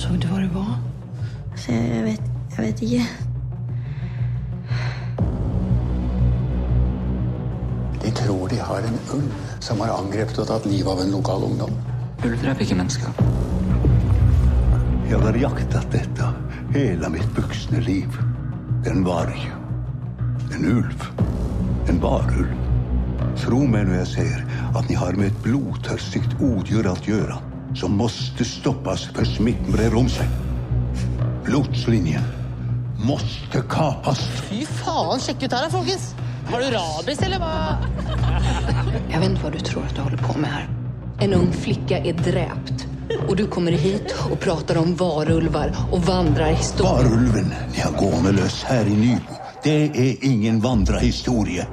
Såg du vad det var? Så jag vet inte. De tror de har en ulv som har angrepet og tatt livet av en lokal ungdom. Ulver är inte människor. Jag har jaktat detta hela mitt vuxna liv. En varg. En ulv. En varulv. Tro mig när jag säger att ni har med ett blodtörstigt odjur att göra som måste stoppas för smitt brer om sig. Blodslinjen måste kapas. Fy fan, check ut här folkens. Har du rabies eller vad? Jag vet inte vad du tror att du håller på med här. En ung flicka är dräpt. Och du kommer hit och pratar om varulvar och vandrarhistorier. Varulven ni har gående lös här i Nybo. Det är ingen vandrarhistoria.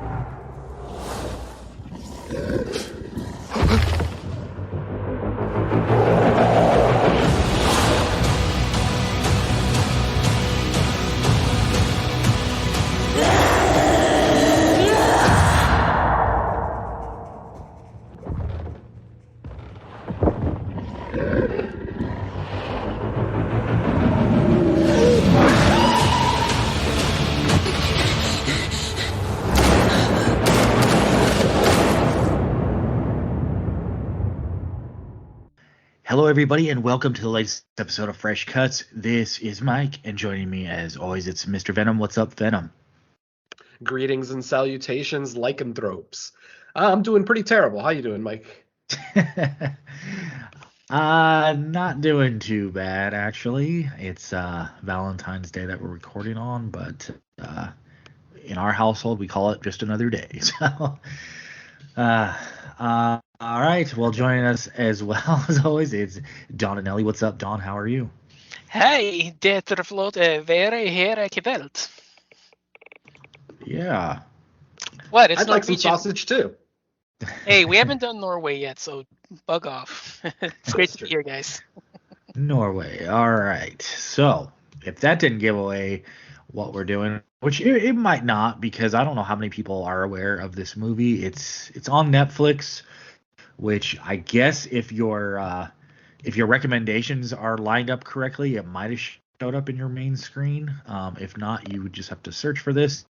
Hello, everybody, and welcome to the latest episode of Fresh Cuts. This is Mike, and joining me, as always, it's Mr. Venom. What's up, Venom? Greetings and salutations, lycanthropes. I'm doing pretty terrible. How you doing, Mike? Not doing too bad, actually. It's Valentine's Day that we're recording on, but in our household, we call it just another day. So, all right. Well, joining us as well as always, it's Don and Ellie. What's up, Don? How are you? Hej, det är här kvällt. Yeah. What? It's I'd like some sausage too. Hey, we haven't done Norway yet, so bug off. It's great to be here, guys. Norway. All right. So, if that didn't give away what we're doing, which it might not, because I don't know how many people are aware of this movie. It's on Netflix, which I guess if your recommendations are lined up correctly, it might have showed up in your main screen. If not, you would just have to search for this.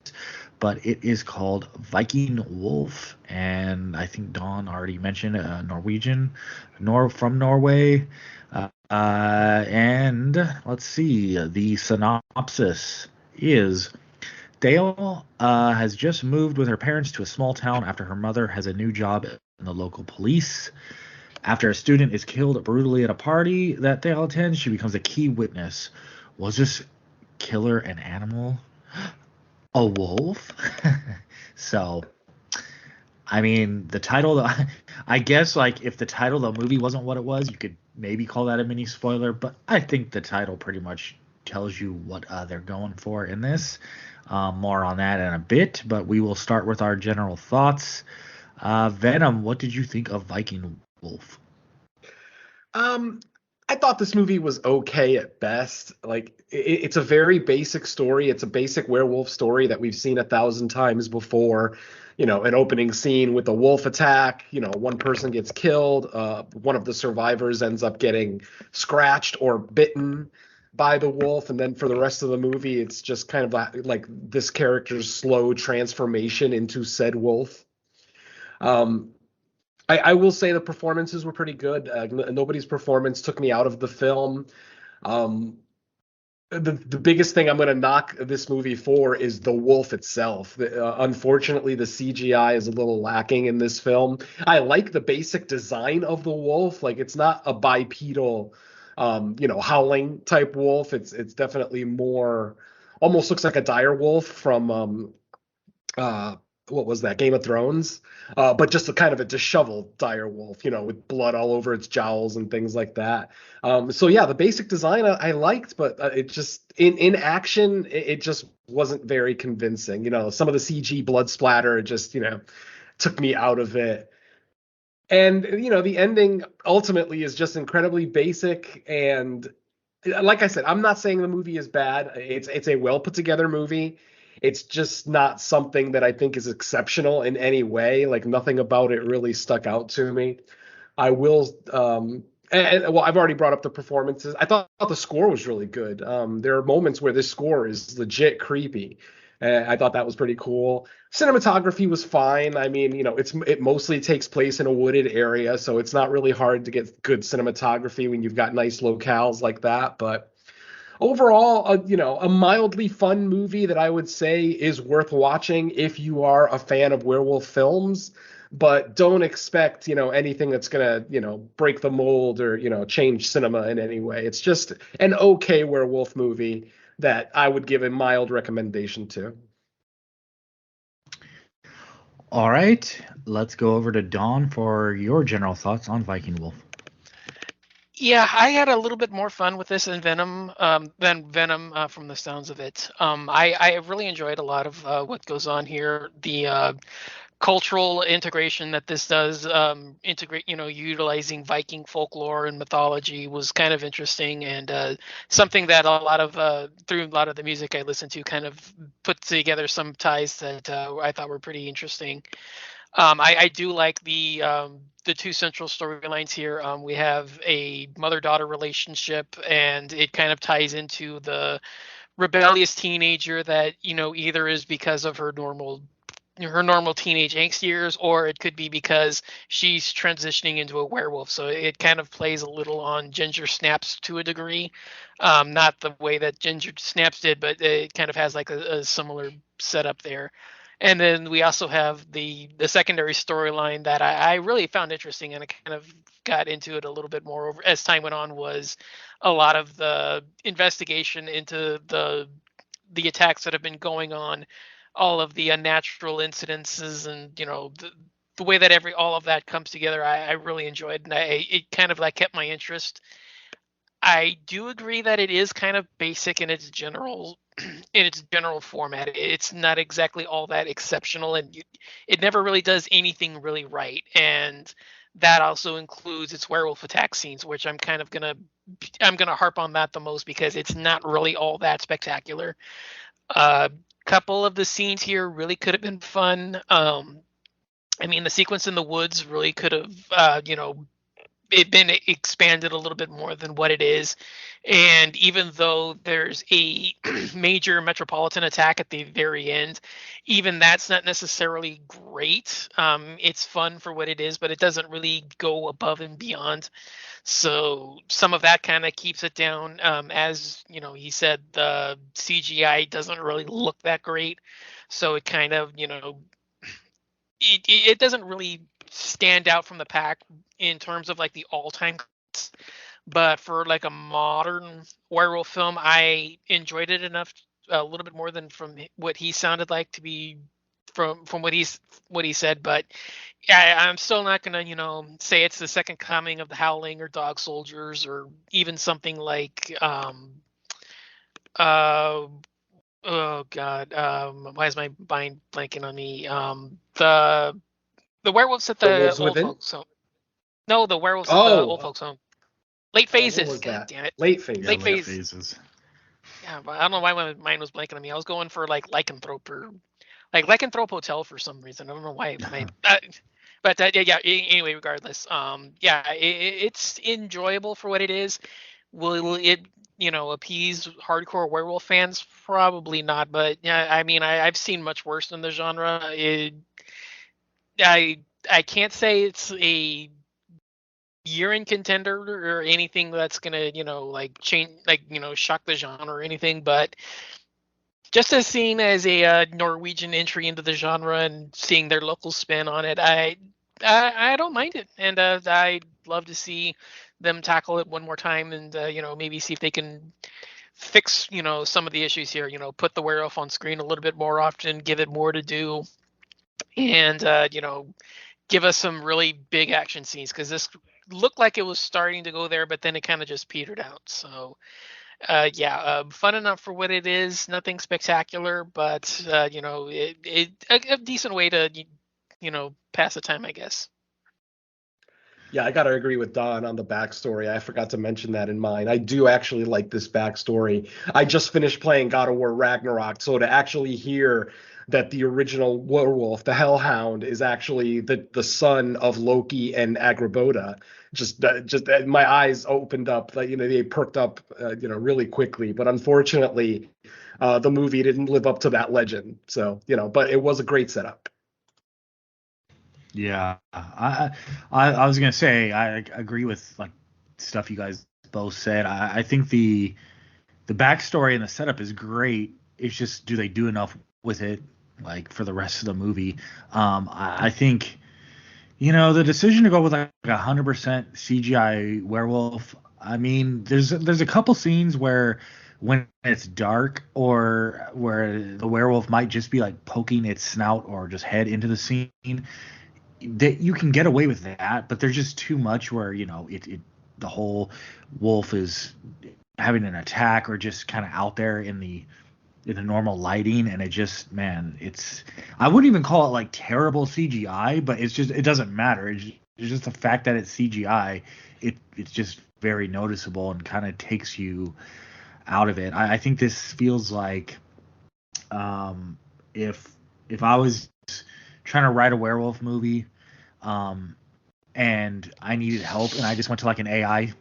But it is called Viking Wolf, and I think Dawn already mentioned Norwegian, from Norway. And let's see, the synopsis is Dale has just moved with her parents to a small town after her mother has a new job in the local police. After a student is killed brutally at a party that Dale attends, she becomes a key witness. Was this killer an animal? A wolf? So, I mean, the title, I guess, like, if the title of the movie wasn't what it was, you could maybe call that a mini spoiler, but I think the title pretty much tells you what they're going for in this. More on that in a bit, but we will start with our general thoughts. Venom, what did you think of Viking Wolf? I thought this movie was okay at best. Like, it's a very basic story. It's a basic werewolf story that we've seen 1,000 times before. You know, an opening scene with a wolf attack. You know, one person gets killed. One of the survivors ends up getting scratched or bitten by the wolf, and then for the rest of the movie, it's just kind of like this character's slow transformation into said wolf. I will say the performances were pretty good. Nobody's performance took me out of the film. The biggest thing I'm going to knock this movie for is the wolf itself. Unfortunately, the CGI is a little lacking in this film. I like the basic design of the wolf. Like, it's not a bipedal, howling type wolf. It's definitely more, almost looks like a dire wolf from what was that, Game of Thrones, but just a kind of a disheveled dire wolf, with blood all over its jowls and things like that. So yeah, the basic design I liked, but it just in action it just wasn't very convincing. Some of the CG blood splatter just took me out of it. And the ending ultimately is just incredibly basic. And like I said, I'm not saying the movie is bad. It's a well put together movie. It's just not something that I think is exceptional in any way. Like, nothing about it really stuck out to me. I will, well, I've already brought up the performances. I thought the score was really good. There are moments where this score is legit creepy. I thought that was pretty cool. Cinematography was fine. I mean, it mostly takes place in a wooded area, so it's not really hard to get good cinematography when you've got nice locales like that. But overall, a mildly fun movie that I would say is worth watching if you are a fan of werewolf films. But don't expect, anything that's gonna, break the mold or, change cinema in any way. It's just an okay werewolf movie that I would give a mild recommendation to. All right, let's go over to Dawn for your general thoughts on Viking Wolf. Yeah, I had a little bit more fun with this than Venom, from the sounds of it. I really enjoyed a lot of what goes on here. The cultural integration that this does, utilizing Viking folklore and mythology was kind of interesting, and something that through a lot of the music I listened to kind of put together some ties that I thought were pretty interesting. I do like the two central storylines here. We have a mother-daughter relationship, and it kind of ties into the rebellious teenager that either is because of her normal teenage angst years, or it could be because she's transitioning into a werewolf. So it kind of plays a little on Ginger Snaps to a degree, not the way that Ginger Snaps did, but it kind of has like a similar setup there. And then we also have the secondary storyline that I really found interesting, and I kind of got into it a little bit more over as time went on, was a lot of the investigation into the attacks that have been going on, all of the unnatural incidences, and the way that all of that comes together. I really enjoyed, and it kind of like kept my interest. I do agree that it is kind of basic in its general format. It's not exactly all that exceptional, and it never really does anything really right. And that also includes its werewolf attack scenes, which I'm gonna harp on that the most, because it's not really all that spectacular. Couple of the scenes here really could have been fun. I mean, the sequence in the woods really could have, it been expanded a little bit more than what it is. And even though there's a major metropolitan attack at the very end, even that's not necessarily great. It's fun for what it is, but it doesn't really go above and beyond. So some of that kind of keeps it down. As he said, the CGI doesn't really look that great. So it kind of, it doesn't really stand out from the pack in terms of like the all-time cuts. But for like a modern werewolf film, I enjoyed it enough, a little bit more than from what he sounded like to be from what he said. But I'm still not gonna say it's the second coming of the Howling or Dog Soldiers, or even something like oh god, why is my mind blanking on me? The werewolves at the old folks home. No, the werewolves at the old folks home. Late Phases. What was that? Damn it. Late Phases. Late Phases. Yeah, but I don't know why my mind was blanking on me. I was going for like Lycanthrope, or like Lycanthrope Hotel for some reason. I don't know why. But yeah. Anyway, regardless, it's enjoyable for what it is. Will it appease hardcore werewolf fans? Probably not. But yeah, I mean, I've seen much worse in the genre. I can't say it's a year-end contender or anything that's gonna change, shock the genre or anything, but just as seen as a Norwegian entry into the genre and seeing their local spin on it, I don't mind it, and I'd love to see them tackle it one more time, and maybe see if they can fix some of the issues here. Put the werewolf on screen a little bit more often, give it more to do, and give us some really big action scenes, because this looked like it was starting to go there, but then it kind of just petered out. So fun enough for what it is. Nothing spectacular, but a decent way to pass the time, I guess. Yeah, I gotta agree with Don on the backstory. I forgot to mention that in mine. I do actually like this backstory. I just finished playing God of War Ragnarok, so to actually hear that the original werewolf, the Hellhound, is actually the son of Loki and Agrabota. Just my eyes opened up, like, they perked up, really quickly. But unfortunately, the movie didn't live up to that legend. So, but it was a great setup. Yeah, I was gonna say I agree with like stuff you guys both said. I think the backstory and the setup is great. It's just, do they do enough with it, like, for the rest of the movie? I think, the decision to go with like 100% CGI werewolf. I mean, there's a couple scenes where when it's dark, or where the werewolf might just be like poking its snout or just head into the scene, that you can get away with that. But there's just too much where the whole wolf is having an attack, or just kind of out there in the normal lighting, and it just, man, I wouldn't even call it like terrible CGI, but it doesn't matter. It's just the fact that it's CGI. It's just very noticeable and kind of takes you out of it. I think this feels like, if I was trying to write a werewolf movie, and I needed help, and I just went to like an AI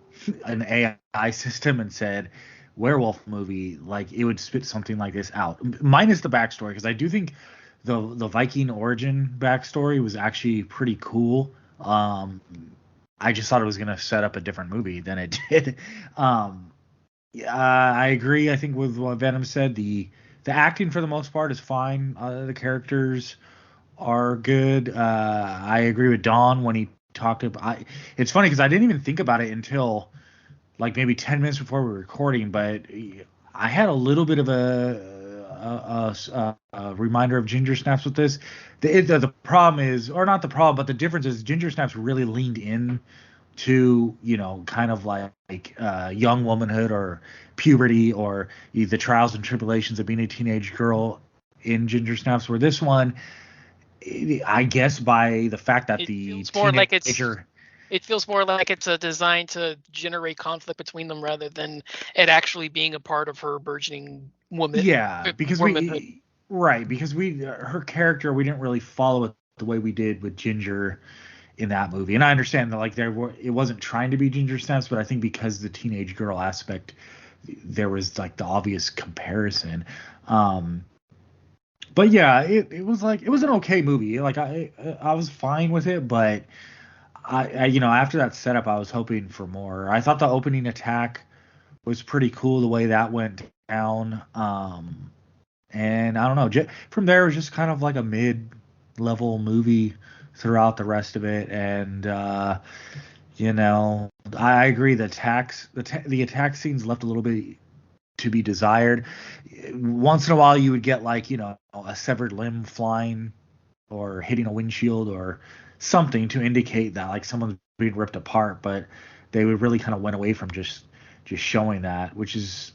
system and said werewolf movie, like, it would spit something like this out, minus the backstory, because I do think the Viking origin backstory was actually pretty cool. I just thought it was gonna set up a different movie than it did. Yeah, I agree. I think with what Venom said, the acting for the most part is fine. The characters are good. I agree with Don when he talked about. It's funny because I didn't even think about it until like maybe 10 minutes before we were recording, but I had a little bit of a reminder of Ginger Snaps with this. The problem is, or not the problem, but the difference is Ginger Snaps really leaned in to, kind of like young womanhood or puberty, or the trials and tribulations of being a teenage girl in Ginger Snaps, where this one, I guess by the fact that it feels more like it's a designed to generate conflict between them, rather than it actually being a part of her burgeoning woman. Yeah, because her character, we didn't really follow it the way we did with Ginger in that movie. And I understand that, like, it wasn't trying to be Ginger Snaps, but I think because the teenage girl aspect, there was like the obvious comparison. But yeah, it was an okay movie. Like, I was fine with it, but I after that setup, I was hoping for more. I thought the opening attack was pretty cool, the way that went down. And I don't know, from there it was just kind of like a mid-level movie throughout the rest of it. And I agree, the attack scenes left a little bit to be desired. Once in a while you would get like, a severed limb flying or hitting a windshield or something to indicate that like someone's being ripped apart, but they really kind of went away from just showing that, which is,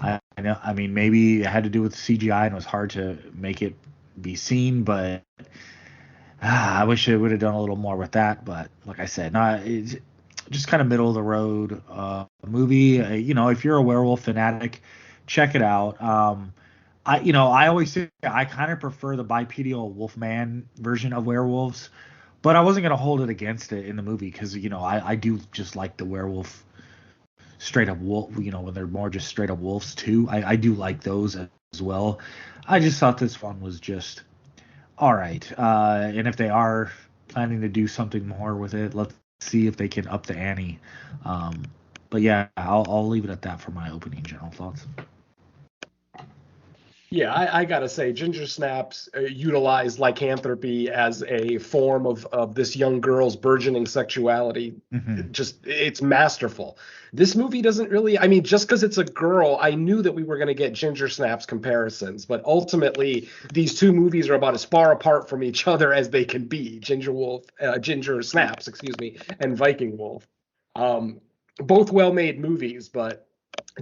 I know, I mean, maybe it had to do with CGI and it was hard to make it be seen, but I wish I would have done a little more with that. But like I said, it's just kind of middle of the road movie. If you're a werewolf fanatic, check it out. I always say I kind of prefer the bipedal Wolfman version of werewolves, but I wasn't going to hold it against it in the movie because, I do just like the werewolf straight up wolf, when they're more just straight up wolves too. I do like those as well. I just thought this one was just all right. And if they are planning to do something more with it, let's see if they can up the ante. But yeah, I'll leave it at that for my opening general thoughts. Yeah, I gotta say, Ginger Snaps utilized lycanthropy as a form of this young girl's burgeoning sexuality. Mm-hmm. It's masterful. This movie doesn't really, I mean, just because it's a girl, I knew that we were going to get Ginger Snaps comparisons, but ultimately these two movies are about as far apart from each other as they can be. Ginger Snaps, and Viking Wolf. Both well-made movies, but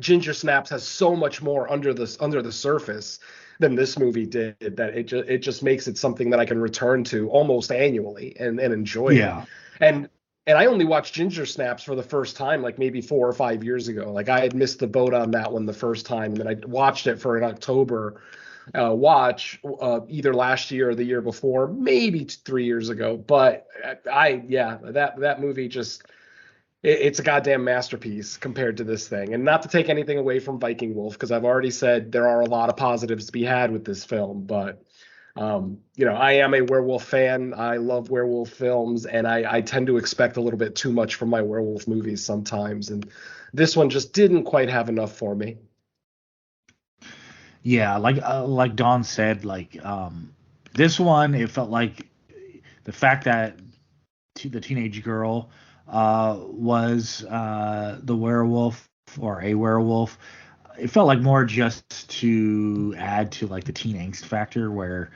Ginger Snaps has so much more under the surface than this movie did, that it just makes it something that I can return to almost annually and enjoy. Yeah. And I only watched Ginger Snaps for the first time like maybe 4 or 5 years ago. Like, I had missed the boat on that one the first time, and then I watched it for an October watch either last year or the year before, maybe 3 years ago. But that movie just it's a goddamn masterpiece compared to this thing. And not to take anything away from Viking Wolf, because I've already said there are a lot of positives to be had with this film, but I am a werewolf fan. I love werewolf films, and I tend to expect a little bit too much from my werewolf movies sometimes, and this one just didn't quite have enough for me. Yeah, like Don said, this one, it felt like the fact that the teenage girl was the werewolf or a werewolf. It felt like more just to add to like the teen angst factor, where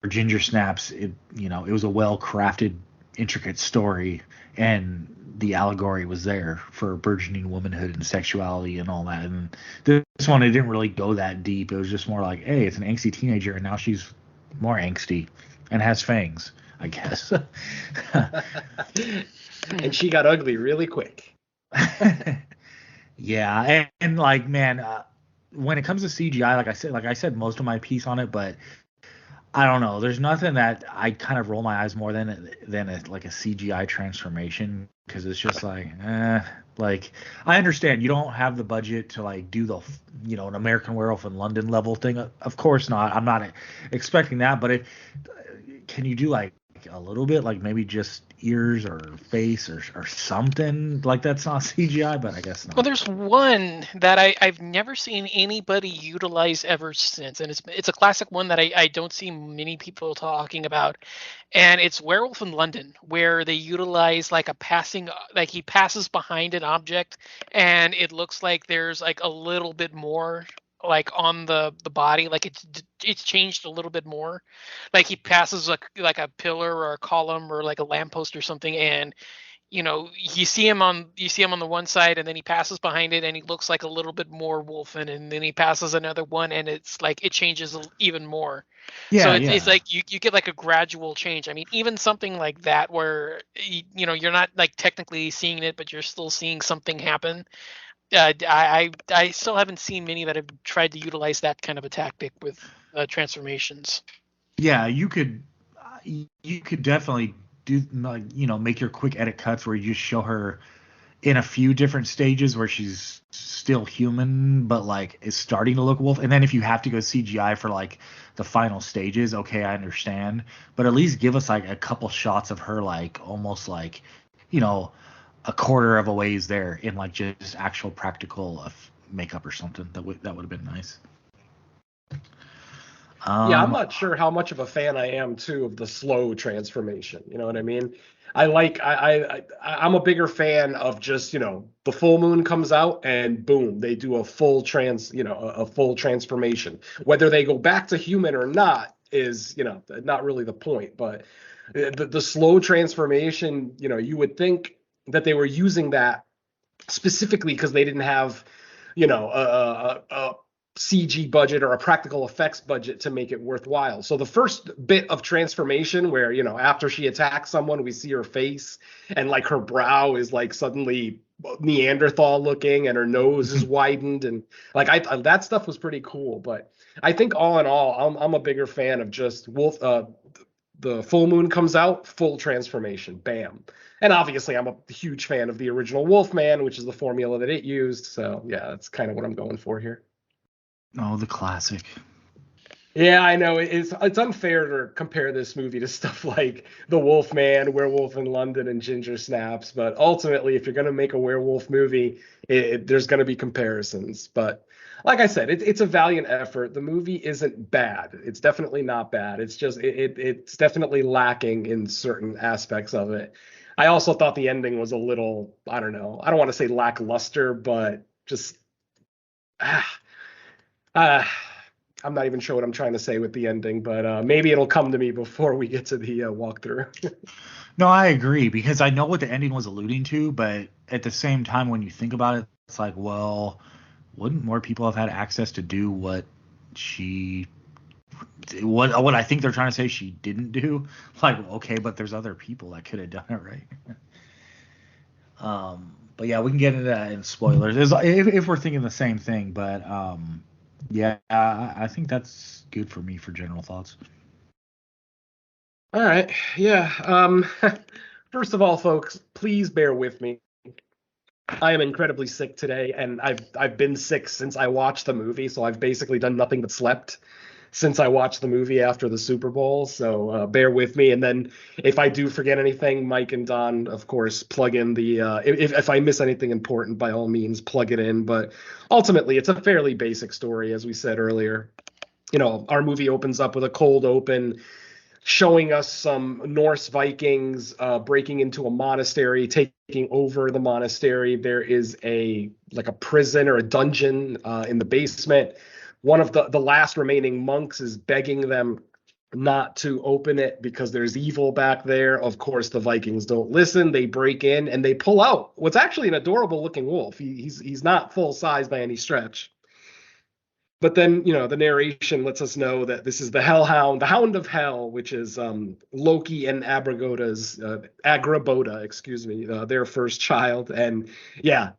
Ginger Snaps, it was a well crafted, intricate story, and the allegory was there for burgeoning womanhood and sexuality and all that. And this one, it didn't really go that deep. It was just more like, hey, it's an angsty teenager, and now she's more angsty and has fangs, I guess. And she got ugly really quick. Yeah, and like, man, when it comes to CGI, like I said most of my piece on it, but I don't know. There's nothing that I kind of roll my eyes more than a CGI transformation, because it's just like I understand you don't have the budget to like do the an American Werewolf in London level thing. Of course not. I'm not expecting that, but can you do like a little bit, like maybe just ears or face or something like that's not CGI, but I guess not. Well, there's one that I've never seen anybody utilize ever since, and it's a classic one that I don't see many people talking about, and it's Werewolf in London, where they utilize like he passes behind an object, and it looks like there's like a little bit more like on the body, like it's changed a little bit more, like he passes like a pillar or a column or like a lamppost or something, and you see him on the one side, and then he passes behind it and he looks like a little bit more wolfen, and then he passes another one and it's like it changes even more. So it's like you get like a gradual change. I mean, even something like that where you're not like technically seeing it, but you're still seeing something happen. I still haven't seen many that have tried to utilize that kind of a tactic with transformations. Yeah, you could definitely do make your quick edit cuts where you just show her in a few different stages where she's still human but like is starting to look wolf, and then if you have to go CGI for like the final stages, okay, I understand, but at least give us like a couple shots of her like almost like a quarter of a ways there in like just actual practical makeup or something. That would have been nice. Yeah, I'm not sure how much of a fan I am too of the slow transformation. You know what I mean? I'm a bigger fan of just the full moon comes out and boom, they do a full transformation. Whether they go back to human or not is not really the point. But the slow transformation, you would think that they were using that specifically because they didn't have a CG budget or a practical effects budget to make it worthwhile. So the first bit of transformation where, after she attacks someone, we see her face and like her brow is like suddenly Neanderthal looking and her nose is widened, and like that stuff was pretty cool. But I think all in all, I'm a bigger fan of just Wolf. The full moon comes out, full transformation, bam. And obviously, I'm a huge fan of the original Wolfman, which is the formula that it used. So yeah, that's kind of what I'm going for here. Oh, the classic. Yeah, I know. It's unfair to compare this movie to stuff like The Wolfman, Werewolf in London, and Ginger Snaps. But ultimately, if you're going to make a werewolf movie, there's going to be comparisons. But like I said, it's a valiant effort. The movie isn't bad. It's definitely not bad. It's just it's definitely lacking in certain aspects of it. I also thought the ending was a little, I don't know. I don't want to say lackluster, but just I'm not even sure what I'm trying to say with the ending, but maybe it'll come to me before we get to the walkthrough. No, I agree, because I know what the ending was alluding to, but at the same time, when you think about it, it's like, well, wouldn't more people have had access to do what I think they're trying to say she didn't do? Like, okay, but there's other people that could have done it, right? But yeah, we can get into that in spoilers if we're thinking the same thing. But Yeah, I think that's good for me for general thoughts. All right. Yeah. First of all, folks, please bear with me. I am incredibly sick today, and I've been sick since I watched the movie, so I've basically done nothing but slept since I watched the movie after the Super Bowl. So bear with me. And then if I do forget anything, Mike and Don, of course, plug in the if I miss anything important, by all means, plug it in. But ultimately, it's a fairly basic story, as we said earlier. You know, our movie opens up with a cold open showing us some Norse Vikings breaking into a monastery, taking over the monastery. There is a prison or a dungeon in the basement. One of the last remaining monks is begging them not to open it because there's evil back there. Of course, the Vikings don't listen. They break in and they pull out what's actually an adorable looking wolf. He's not full size by any stretch. But then, you know, the narration lets us know that this is the Hellhound, the Hound of Hell, which is Loki and Agraboda, excuse me, their first child. And yeah,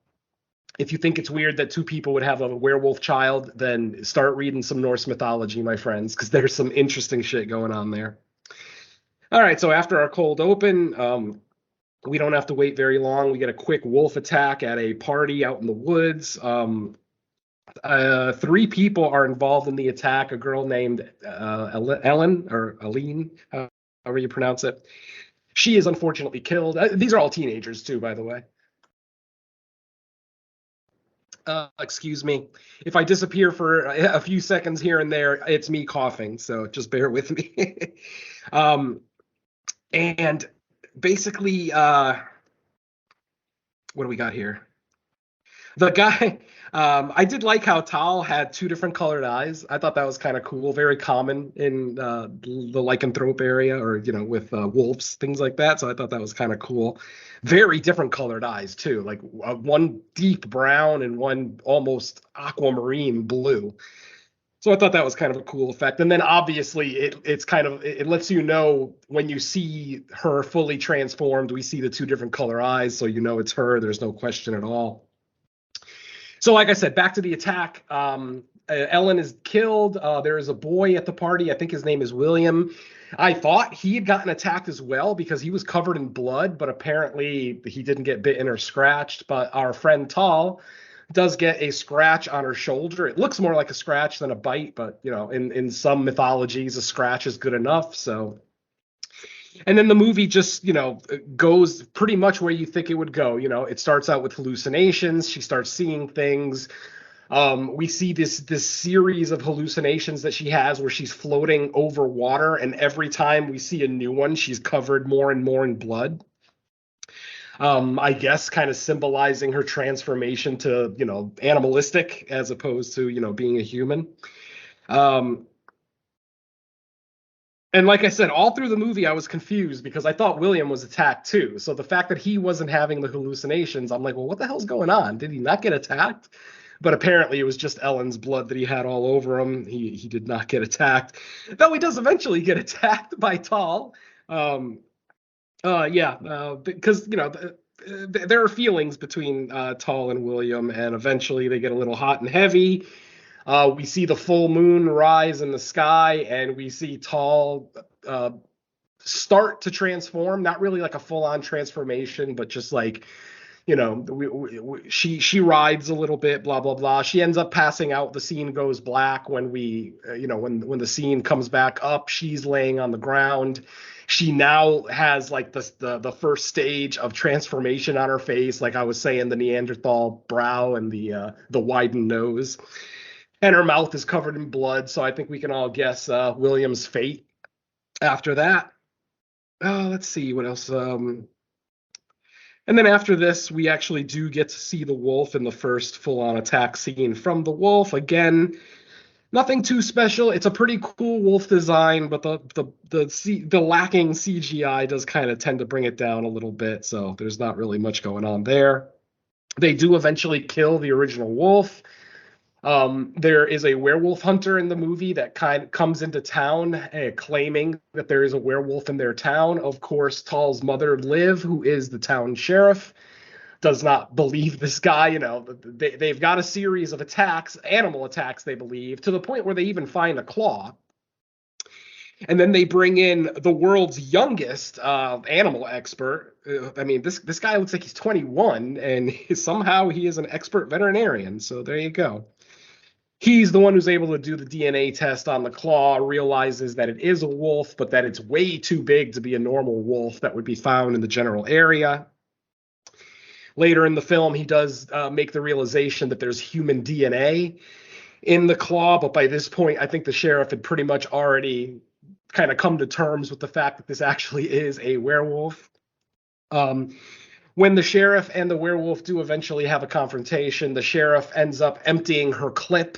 if you think it's weird that two people would have a werewolf child, then start reading some Norse mythology, my friends, because there's some interesting shit going on there. All right, so after our cold open, we don't have to wait very long. We get a quick wolf attack at a party out in the woods. Three people are involved in the attack. A girl named Ellen or Aline, however you pronounce it. She is unfortunately killed. These are all teenagers too, by the way. Excuse me. If I disappear for a few seconds here and there, it's me coughing, so just bear with me. And basically, what do we got here? The guy, I did like how Tal had two different colored eyes. I thought that was kind of cool, very common in the lycanthrope area, or you know, with wolves, things like that. So I thought that was kind of cool. Very different colored eyes too, like one deep brown and one almost aquamarine blue. So I thought that was kind of a cool effect. And then obviously it lets you know when you see her fully transformed, we see the two different color eyes, so you know it's her. There's no question at all. So like I said, back to the attack. Ellen is killed. There is a boy at the party. I think his name is William. I thought he had gotten attacked as well because he was covered in blood, but apparently he didn't get bitten or scratched. But our friend Tal does get a scratch on her shoulder. It looks more like a scratch than a bite, but you know, in some mythologies, a scratch is good enough. So. And then the movie just, you know, goes pretty much where you think it would go. You know, it starts out with hallucinations. She starts seeing things. We see this series of hallucinations that she has where she's floating over water. And every time we see a new one, she's covered more and more in blood. I guess kind of symbolizing her transformation to, you know, animalistic as opposed to, you know, being a human. And like I said, all through the movie, I was confused because I thought William was attacked too. So the fact that he wasn't having the hallucinations, I'm like, well, what the hell's going on? Did he not get attacked? But apparently it was just Ellen's blood that he had all over him. He did not get attacked, though he does eventually get attacked by Tal. Because, you know, there are feelings between Tal and William, and eventually they get a little hot and heavy. We see the full moon rise in the sky, and we see Tal start to transform. Not really like a full-on transformation, but just like, you know, she rides a little bit, blah blah blah. She ends up passing out. The scene goes black when when the scene comes back up. She's laying on the ground. She now has like the first stage of transformation on her face, like I was saying, the Neanderthal brow and the widened nose. And her mouth is covered in blood, so I think we can all guess William's fate after that. Let's see what else. And then after this, we actually do get to see the wolf in the first full-on attack scene from the wolf. Again, nothing too special. It's a pretty cool wolf design, but the lacking CGI does kind of tend to bring it down a little bit, so there's not really much going on there. They do eventually kill the original wolf. There is a werewolf hunter in the movie that kind of comes into town claiming that there is a werewolf in their town. Of course, Tal's mother, Liv, who is the town sheriff, does not believe this guy. You know, they've got a series of attacks, animal attacks, they believe, to the point where they even find a claw. And then they bring in the world's youngest animal expert. I mean, this guy looks like he's 21, and somehow he is an expert veterinarian. So there you go. He's the one who's able to do the DNA test on the claw, realizes that it is a wolf, but that it's way too big to be a normal wolf that would be found in the general area. Later in the film, he does make the realization that there's human DNA in the claw, but by this point, I think the sheriff had pretty much already kind of come to terms with the fact that this actually is a werewolf. When the sheriff and the werewolf do eventually have a confrontation, the sheriff ends up emptying her clip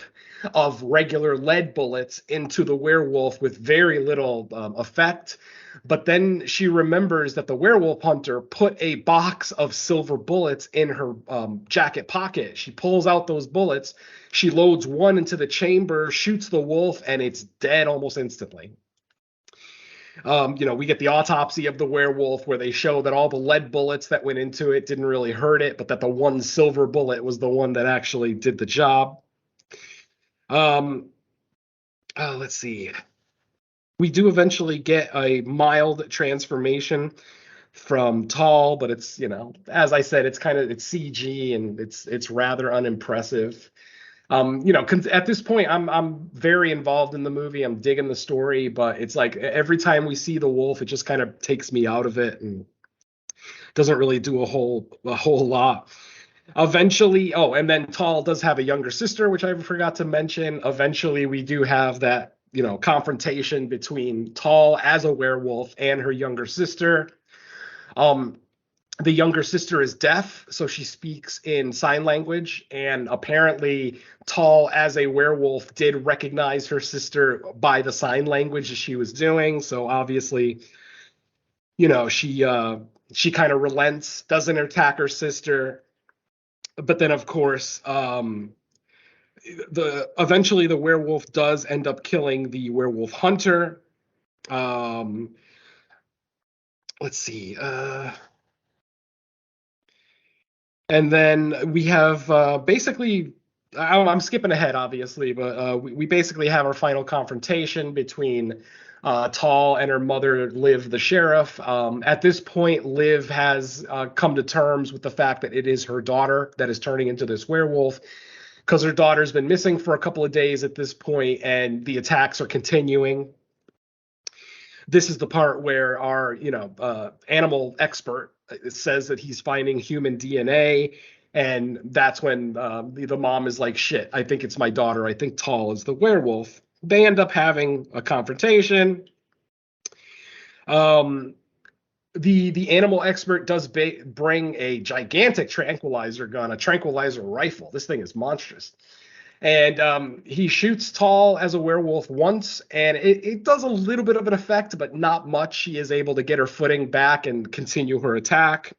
of regular lead bullets into the werewolf with very little effect. But then she remembers that the werewolf hunter put a box of silver bullets in her jacket pocket. She pulls out those bullets. She loads one into the chamber, shoots the wolf, and it's dead almost instantly. We get the autopsy of the werewolf where they show that all the lead bullets that went into it didn't really hurt it, but that the one silver bullet was the one that actually did the job. Let's see. We do eventually get a mild transformation from Tall, but it's, as I said, it's CG and it's rather unimpressive. At this point, I'm very involved in the movie. I'm digging the story, but it's like every time we see the wolf, it just kind of takes me out of it and doesn't really do a whole lot. Eventually, and then Tall does have a younger sister, which I forgot to mention. Eventually, we do have that, confrontation between Tall as a werewolf and her younger sister. The younger sister is deaf, so she speaks in sign language, and apparently Tall, as a werewolf, did recognize her sister by the sign language that she was doing. So obviously, she kind of relents, doesn't attack her sister. But then, of course, eventually the werewolf does end up killing the werewolf hunter. Let's see. And then we have basically, I'm skipping ahead, obviously, but we basically have our final confrontation between Tall and her mother, Liv, the sheriff. At this point, Liv has come to terms with the fact that it is her daughter that is turning into this werewolf, because her daughter's been missing for a couple of days at this point, and the attacks are continuing. This is the part where our, animal expert says that he's finding human DNA, and that's when the mom is like, shit, I think it's my daughter. I think Tall is the werewolf. They end up having a confrontation. The animal expert does bring a gigantic tranquilizer gun, a tranquilizer rifle. This thing is monstrous. And he shoots Tall as a werewolf once, and it does a little bit of an effect, but not much. She is able to get her footing back and continue her attack.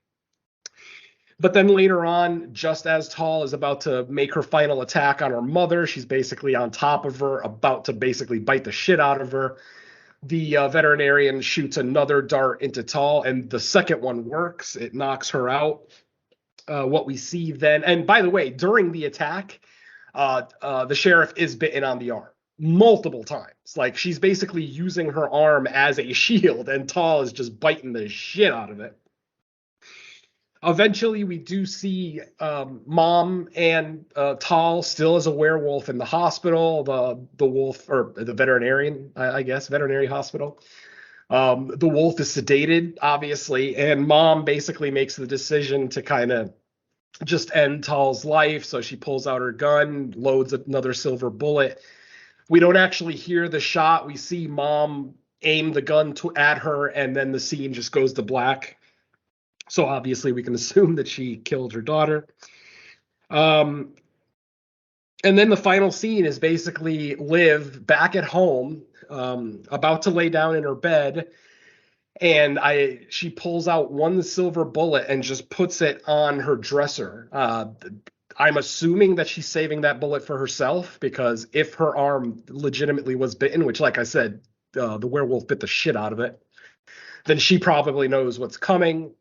But then later on, just as Tall is about to make her final attack on her mother, she's basically on top of her, about to basically bite the shit out of her. The veterinarian shoots another dart into Tall, and the second one works. It knocks her out. What we see then, and by the way, during the attack, the sheriff is bitten on the arm multiple times. Like, she's basically using her arm as a shield, and Tall is just biting the shit out of it. Eventually, we do see Mom and Tall still as a werewolf in the hospital, the wolf, or the veterinarian, I guess, veterinary hospital. The wolf is sedated, obviously, and Mom basically makes the decision to kind of just end Tall's life. So she pulls out her gun, loads another silver bullet. We don't actually hear the shot. We see Mom aim the gun at her, and then the scene just goes to black. So obviously we can assume that she killed her daughter. And then the final scene is basically Liv back at home, about to lay down in her bed. And she pulls out one silver bullet and just puts it on her dresser. I'm assuming that she's saving that bullet for herself, because if her arm legitimately was bitten, which, like I said, the werewolf bit the shit out of it, then she probably knows what's coming.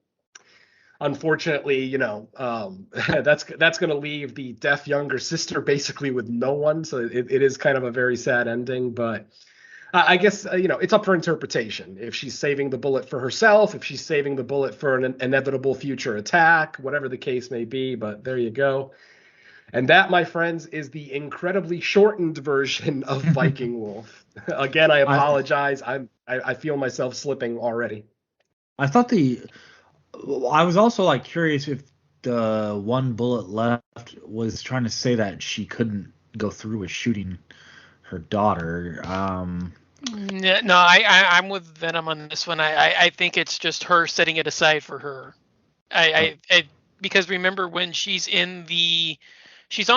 unfortunately, that's going to leave the deaf younger sister basically with no one. So it is kind of a very sad ending, but I guess, it's up for interpretation. If she's saving the bullet for herself, if she's saving the bullet for an inevitable future attack, whatever the case may be, but there you go. And that, my friends, is the incredibly shortened version of Viking Wolf. Again, I apologize. I feel myself slipping already. I thought I was also like curious if the one bullet left was trying to say that she couldn't go through with shooting her daughter. No, I'm with Venom on this one. I think it's just her setting it aside for her. Because remember when she's on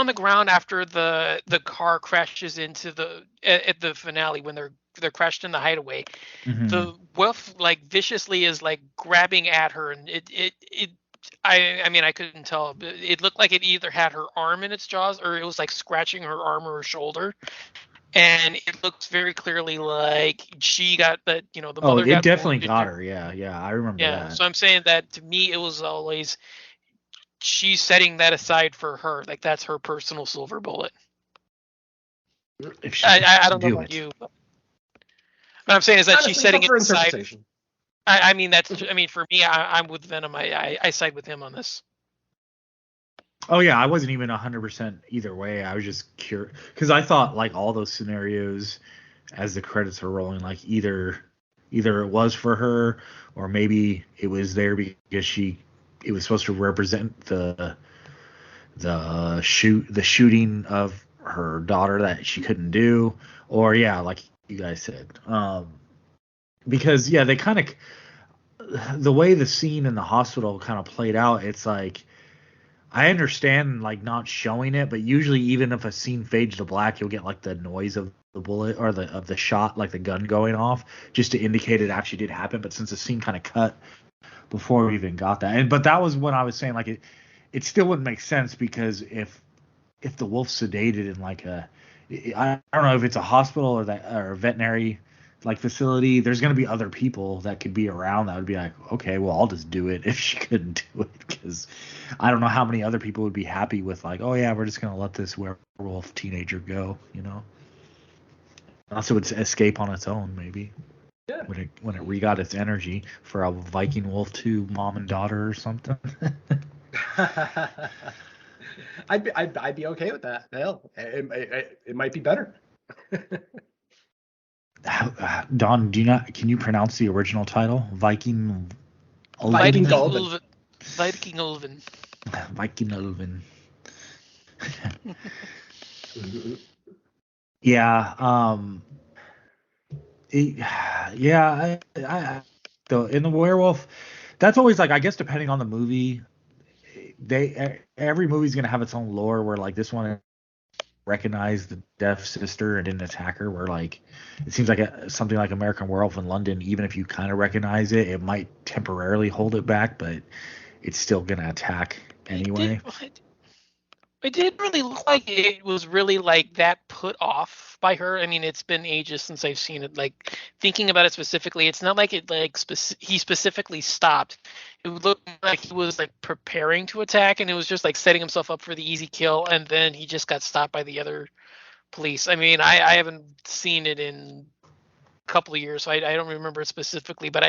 the ground after the car crashes into at the finale when they're crashed in the hideaway. Mm-hmm. The wolf like viciously is like grabbing at her, and I mean I couldn't tell, but it looked like it either had her arm in its jaws or it was like scratching her arm or her shoulder. And it looks very clearly like she got the mother. Oh, it definitely got her. Yeah, I remember that. Yeah, so I'm saying that to me it was always she's setting that aside for her, like that's her personal silver bullet. I don't know about you, but what I'm saying is that she's setting it aside. I mean for me, I'm with Venom. I side with him on this. Oh yeah, I wasn't even 100% either way. I was just curious because I thought like all those scenarios, as the credits were rolling, like either it was for her or maybe it was there because it was supposed to represent the shooting of her daughter that she couldn't do, or yeah, like you guys said, because yeah, they kind of the way the scene in the hospital kind of played out. It's like I understand like not showing it, but usually even if a scene fades to black, you'll get like the noise of the bullet or of the shot, like the gun going off, just to indicate it actually did happen. But since the scene kind of cut before we even got that, but that was when I was saying like it still wouldn't make sense because if the wolf's sedated in like I don't know if it's a hospital or a veterinary like facility, there's going to be other people that could be around that would be like, okay, well, I'll just do it if she couldn't do it, because I don't know how many other people would be happy with like, oh yeah, we're just going to let this werewolf teenager go, Also, would escape on its own, maybe. Yeah. When it re-got its energy for a Viking Wolf 2 mom and daughter or something. I'd be okay with that. Hell, it might be better. Don, can you pronounce the original title? Viking Ulven. Viking Ulven. Viking Ulven. Yeah. In the Werewolf, that's always like, I guess depending on the movie, every movie's gonna have its own lore. Where like this one recognized the deaf sister and didn't attack her. Where like it seems like something like American Werewolf in London, even if you kind of recognize it, it might temporarily hold it back, but it's still gonna attack anyway. It didn't really look like it was really like that put off by her. I mean, it's been ages since I've seen it. Like thinking about it specifically, it's not like it like he specifically stopped. It looked like he was like preparing to attack, and it was just like setting himself up for the easy kill, and then he just got stopped by the other police. I mean, I haven't seen it in a couple of years, so I don't remember it specifically, but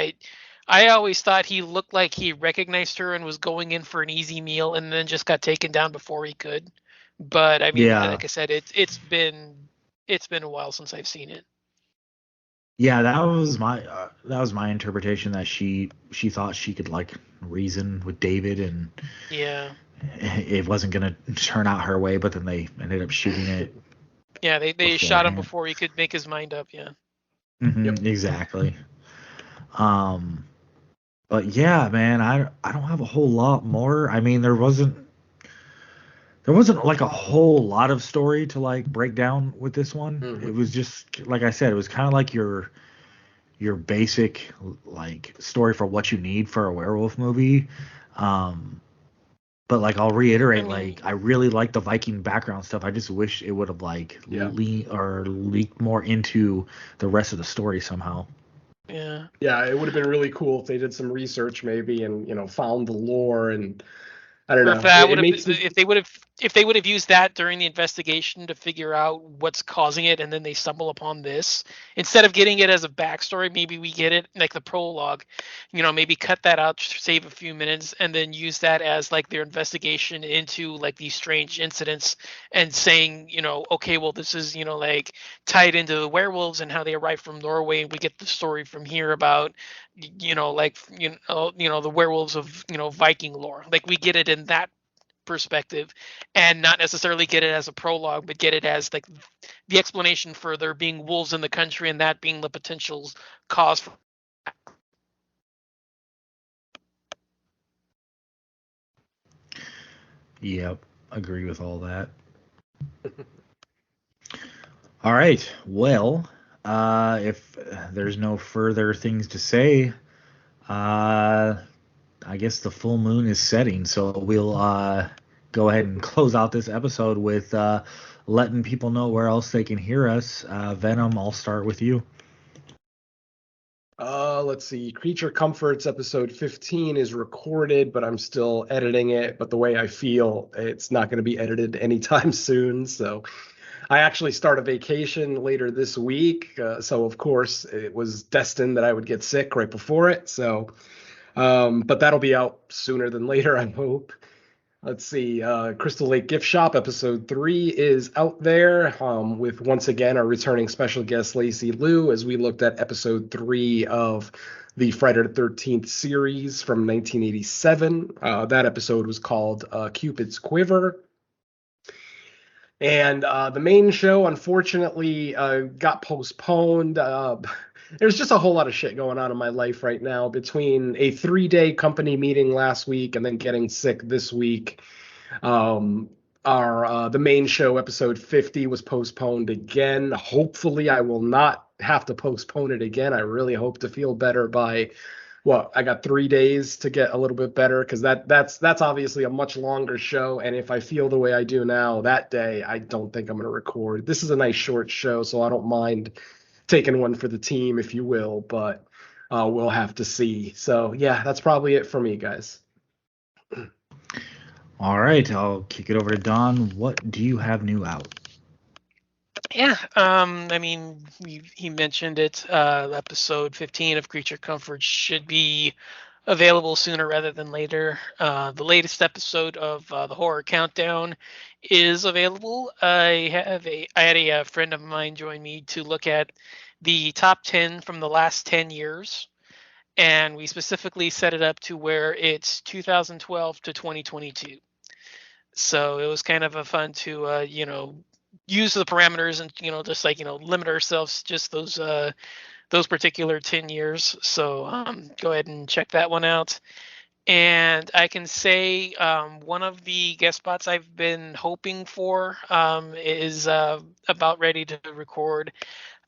I always thought he looked like he recognized her and was going in for an easy meal, and then just got taken down before he could. But I mean, like I said, it's been a while since I've seen it. Yeah, that was my interpretation, that she thought she could like reason with David, and yeah, it wasn't gonna turn out her way, but then they ended up shooting it. Yeah, they shot him before he could make his mind up. Yeah. Mm-hmm, yep. Exactly. But yeah, man, I don't have a whole lot more. I mean, there wasn't like a whole lot of story to like break down with this one. Mm-hmm. It was just like I said, it was kind of like your basic like story for what you need for a werewolf movie. But like I'll reiterate, like I really like the Viking background stuff. I just wish it would have like leaked more into the rest of the story somehow. Yeah. Yeah, it would have been really cool if they did some research maybe and, found the lore, and I don't Or if know. that It would have makes me. if they would have used that during the investigation to figure out what's causing it, and then they stumble upon this instead of getting it as a backstory, maybe we get it like the prologue. Maybe cut that out, save a few minutes, and then use that as like their investigation into like these strange incidents, and saying, okay, well, this is like tied into the werewolves and how they arrived from Norway, and we get the story from here about the werewolves of Viking lore. Like we get it in that perspective, and not necessarily get it as a prologue, but get it as like the explanation for there being wolves in the country, and that being the potential cause for. Yep, agree with all that. All right, well, if there's no further things to say, I guess the full moon is setting, so we'll go ahead and close out this episode with letting people know where else they can hear us. Venom, I'll start with you. Let's see. Creature Comforts episode 15 is recorded, but I'm still editing it. But the way I feel, it's not going to be edited anytime soon. So I actually start a vacation later this week. So of course it was destined that I would get sick right before it. So, but that'll be out sooner than later, I hope. Let's see. Crystal Lake Gift Shop episode 3 is out there with once again our returning special guest Lacey Liu, as we looked at episode 3 of the Friday the 13th series from 1987. That episode was called Cupid's Quiver. And the main show, unfortunately, got postponed. There's just a whole lot of shit going on in my life right now, between a 3-day company meeting last week and then getting sick this week. The main show, episode 50, was postponed again. Hopefully, I will not have to postpone it again. I really hope to feel better by. Well, I got 3 days to get a little bit better, because that's obviously a much longer show. And if I feel the way I do now that day, I don't think I'm going to record. This is a nice short show, so I don't mind taking one for the team, if you will, but we'll have to see. So yeah, that's probably it for me, guys. All right, I'll kick it over to Don. What do you have new out? Yeah, I mean, he mentioned it. Episode 15 of Creature Comfort should be available sooner rather than later. The latest episode of the Horror Countdown is available. I had a friend of mine join me to look at the top 10 from the last 10 years, and we specifically set it up to where it's 2012 to 2022. So it was kind of a fun to use the parameters and just like limit ourselves just those particular 10 years. So go ahead and check that one out. And I can say one of the guest spots I've been hoping for is about ready to record.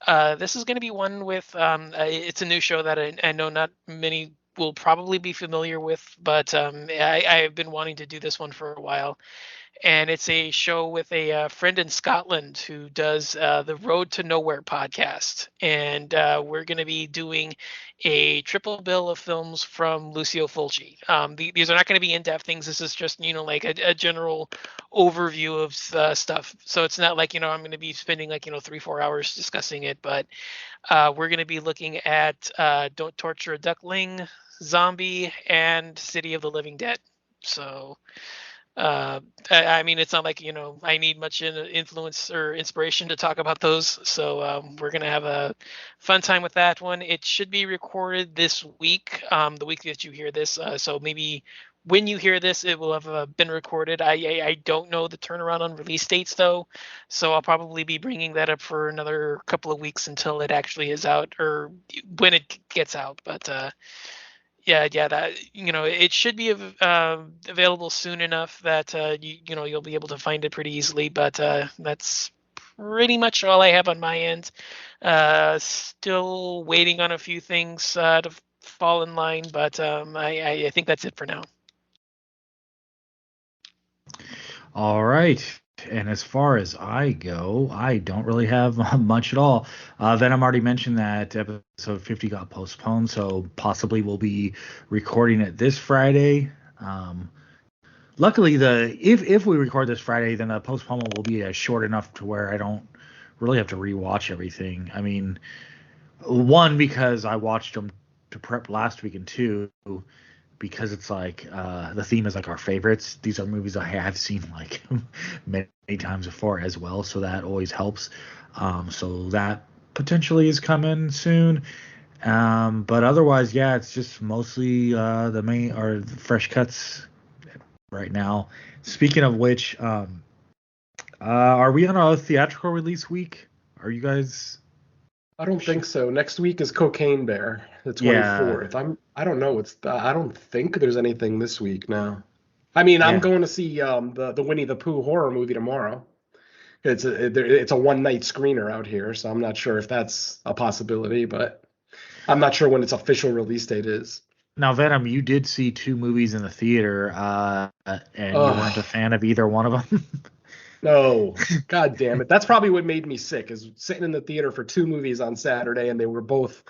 This is going to be one with it's a new show that I know not many will probably be familiar with, but I've been wanting to do this one for a while. And it's a show with a friend in Scotland who does the Road to Nowhere podcast. And we're going to be doing a triple bill of films from Lucio Fulci. These are not going to be in-depth things. This is just, like a general overview of stuff. So it's not like, I'm going to be spending like, 3-4 hours discussing it. But we're going to be looking at Don't Torture a Duckling, Zombie, and City of the Living Dead. So... I mean, it's not like, I need much influence or inspiration to talk about those. So we're going to have a fun time with that one. It should be recorded this week, the week that you hear this. So maybe when you hear this, it will have been recorded. I don't know the turnaround on release dates, though. So I'll probably be bringing that up for another couple of weeks until it actually is out, or when it gets out. But yeah, that it should be available soon enough that you'll be able to find it pretty easily. But that's pretty much all I have on my end. Still waiting on a few things to fall in line, but I think that's it for now. All right, And as far as I go, I don't really have much at all. Venom already mentioned that episode 50 got postponed, so possibly we'll be recording it this Friday. Luckily, if we record this Friday, then the postponement will be short enough to where I don't really have to rewatch everything. I mean, one, because I watched them to prep last week, and two, because it's like the theme is like our favorites. These are movies I have seen like many times before as well, so that always helps. So that potentially is coming soon. But otherwise, yeah, it's just mostly the main or the fresh cuts right now. Speaking of which, are we on a theatrical release week? Are you guys? I don't think so. Next week is Cocaine Bear, the 24th. I don't know. I don't think there's anything this week now. I mean, I'm going to see the Winnie the Pooh horror movie tomorrow. It's a one night screener out here, so I'm not sure if that's a possibility, but I'm not sure when its official release date is. Now, Venom, you did see 2 movies in the theater, and you weren't a fan of either one of them. No, God damn it. That's probably what made me sick, is sitting in the theater for 2 movies on Saturday, and they were both,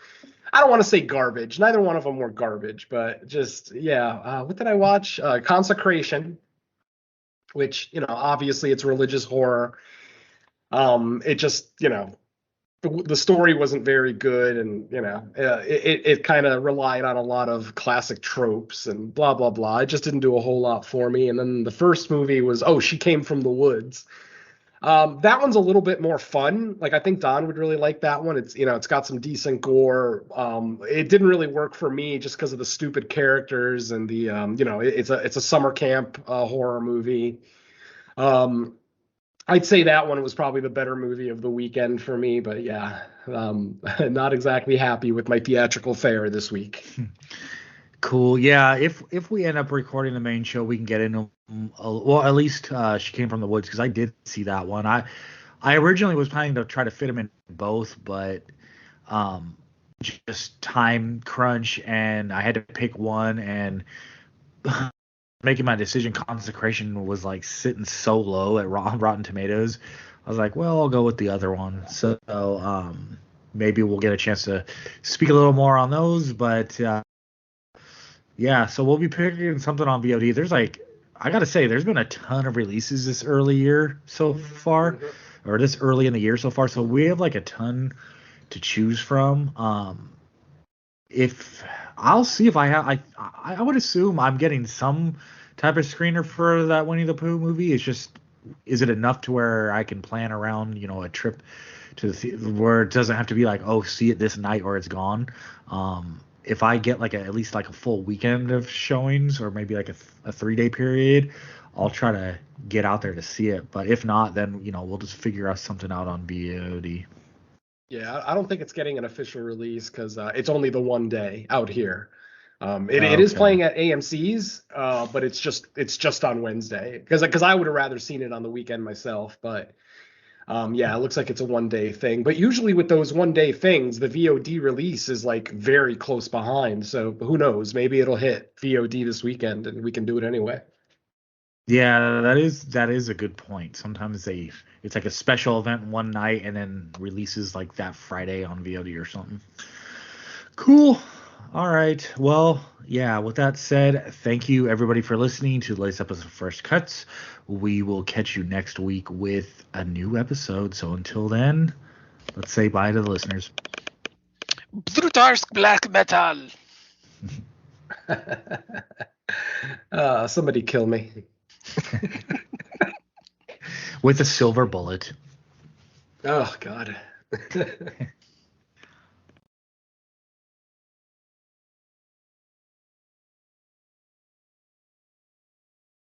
I don't want to say garbage. Neither one of them were garbage, but just, yeah. What did I watch? Consecration, which, obviously it's religious horror. It just, the story wasn't very good, and it kind of relied on a lot of classic tropes and blah blah blah. It just didn't do a whole lot for me. And then the first movie was She Came from the Woods. That one's a little bit more fun. Like, I think Don would really like that one. It's it's got some decent gore. It didn't really work for me just because of the stupid characters and the it's a summer camp horror movie. I'd say that one was probably the better movie of the weekend for me, but yeah, not exactly happy with my theatrical fare this week. Cool. Yeah, if we end up recording the main show, we can get into well, at least She Came from the Woods, because I did see that one. I originally was planning to try to fit them in both, but just time crunch, and I had to pick one, and making my decision, Consecration was like sitting so low at Rotten Tomatoes. I was like, well, I'll go with the other one. So maybe we'll get a chance to speak a little more on those. But yeah, so we'll be picking something on VOD. There's I gotta say, there's been a ton of releases this early year so far, or this early in the year so far. So we have like a ton to choose from. If I'll see if I have, I would assume I'm getting some type of screener for that Winnie the Pooh movie. It's just, is it enough to where I can plan around, a trip to the where it doesn't have to be like, oh, see it this night or it's gone. If I get at least a full weekend of showings, or maybe like a 3-day period, I'll try to get out there to see it. But if not, then we'll just figure out something out on VOD. Yeah, I don't think it's getting an official release because it's only the one day out here. It is playing at AMC's, but it's just on Wednesday because I would have rather seen it on the weekend myself. But yeah, it looks like it's a one-day thing. But usually with those one-day things, the VOD release is very close behind. So who knows? Maybe it'll hit VOD this weekend and we can do it anyway. Yeah, that is a good point. Sometimes it's like a special event one night and then releases that Friday on VOD or something. Cool. All right. Well, yeah, with that said, thank you everybody for listening to the latest episode of First Cuts. We will catch you next week with a new episode. So until then, let's say bye to the listeners. Brutarsk black metal. Somebody kill me. With a silver bullet. Oh, God.